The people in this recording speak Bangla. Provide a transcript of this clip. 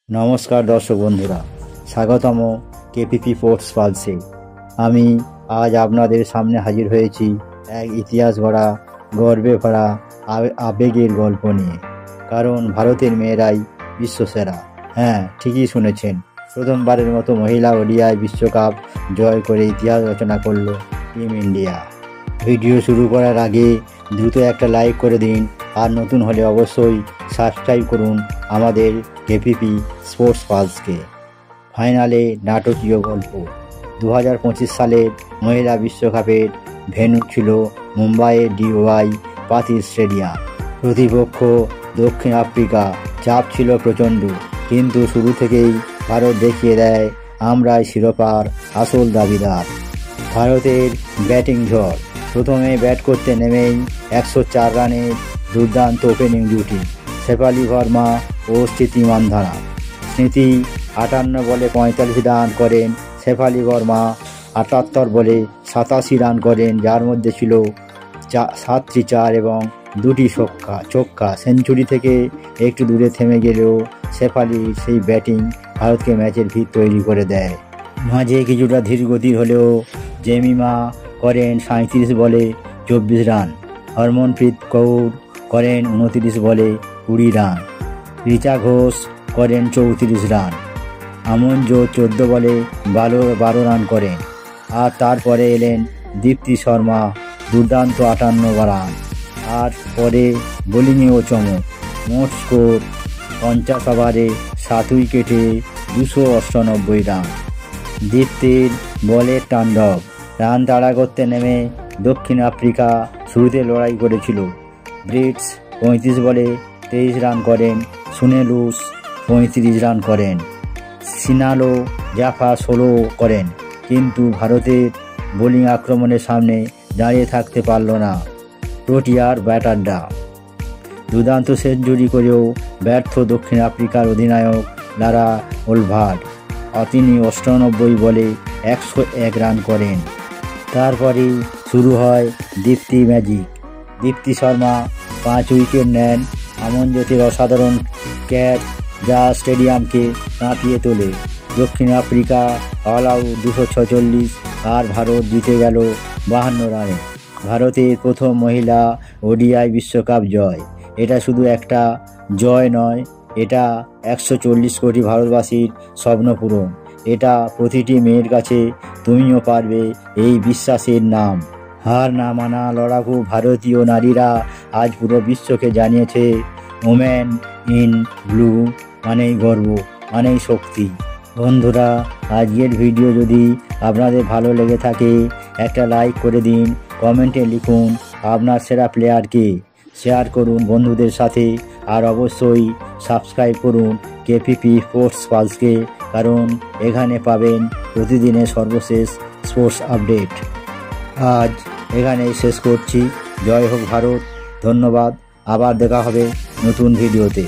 নমস্কার দর্শক বন্ধুরা, স্বাগতম কেপিপি স্পোর্টস পালসে। আমি আজ আপনাদের সামনে হাজির হয়েছি এক ইতিহাস গড়া, গর্বে ভরা আবেগের গল্প নিয়ে। কারণ ভারতের মেয়েরাই বিশ্বসেরা। হ্যাঁ, ঠিকই শুনেছেন, প্রথমবারের মতো মহিলা ওডিআই বিশ্বকাপ জয় করে ইতিহাস রচনা করল টিম ইন্ডিয়া। ভিডিও শুরু করার আগে দ্রুত একটা লাইক করে দিন, আর নতুন হলে অবশ্যই সাবস্ক্রাইব করুন আমাদের কেপিপি স্পোর্টস পালসকে। ফাইনালে নাটকীয় গল্প। 2025 সালের মহিলা বিশ্বকাপের ভেন্যু ছিল মুম্বাইয়ের DY পাতিল স্টেডিয়াম। প্রতিপক্ষ দক্ষিণ আফ্রিকা। চাপ ছিল প্রচণ্ড, কিন্তু শুরু থেকেই ভারত দেখিয়ে দেয় আমরাই শিরোপার আসল দাবিদার। ভারতের ব্যাটিং ঝড়। প্রথমে ব্যাট করতে নেমেই 104 রানের দুর্দান্ত ওপেনিং জুটি শেফালি ভার্মা ও স্মৃতি মান্ধানা। স্মৃতি 58 বলে 45 রান করেন, শেফালি ভার্মা 78 বলে 87 রান করেন, যার মধ্যে ছিল 7টি 4 এবং 2টি ছক্কা। সেঞ্চুরি থেকে একটু দূরে থেমে গেলেও শেফালির সেই ব্যাটিং ভারতকে ম্যাচের ভিত তৈরি করে দেয়। মাঝে কিছুটা ধীরগতির হলেও জেমিমা করেন 37 বলে 24 রান, হরমনপ্রীত কৌর করেন 29 বলে 20 রান, রিচা ঘোষ করেন 34 রান, আমনজোত 14 বলে 12 রান করেন। আর তারপরে এলেন দীপ্তি শর্মা, দুর্দান্ত 58 রান। আর পরে বোলিংয়েও চমক। মোট স্কোর 50 ওভারে 7 উইকেটে 298 রান। দীপ্তির বলের তাণ্ডব। রান তাড়া করতে নেমে দক্ষিণ আফ্রিকা শুরুতে লড়াই করেছিল। ব্রিটস 35 বলে 23 রান করেন, সুনেলুস 35 রান করেন, সিনালো জাফা 16 করেন, কিন্তু ভারতের বোলিং আক্রমণের সামনে দাঁড়িয়ে থাকতে পারল না প্রোটিয়ার ব্যাটাররা। দুর্দান্ত সেঞ্চুরি করেও ব্যর্থ দক্ষিণ আফ্রিকার অধিনায়ক লারা ওলভার্ড। তিনি 98 বলে 101 রান করেন। তারপরেই শুরু হয় দীপ্তি ম্যাজিক। দীপ্তি শর্মা 5 উইকেট নেন। আমনজোতের অসাধারণ ক্যাচ যা স্টেডিয়ামকে কাঁপিয়ে তোলে। দক্ষিণ আফ্রিকা অল আউট 246, আর ভারত জিতে গেল 52 রানে। ভারতের প্রথম মহিলা ওডিআই বিশ্বকাপ জয়। এটা শুধু একটা জয় নয়, এটা 140 কোটি ভারতবাসীর স্বপ্নপূরণ। এটা প্রতিটি মেয়ের কাছে তুমিও পারবে এই বিশ্বাসের নাম। হার না মানা লড়াকু ভারতীয় নারীরা আজ পুরো বিশ্বকে জানিয়েছে, ওমেন ইন ব্লু মানেই গর্ব, মানেই শক্তি। বন্ধুরা, আজকের ভিডিও যদি আপনাদের ভালো লেগে থাকে একটা লাইক করে দিন, কমেন্টে লিখুন আপনার সেরা প্লেয়ারকে, শেয়ার করুন বন্ধুদের সাথে, আর অবশ্যই সাবস্ক্রাইব করুন কেপিপি স্পোর্টস পালসকে, কারণ এখানে পাবেন প্রতিদিনের সর্বশেষ স্পোর্টস আপডেট। আজ এখানেই শেষ করছি। জয় হোক ভারত। ধন্যবাদ। আবার দেখা হবে নতুন ভিডিওতে।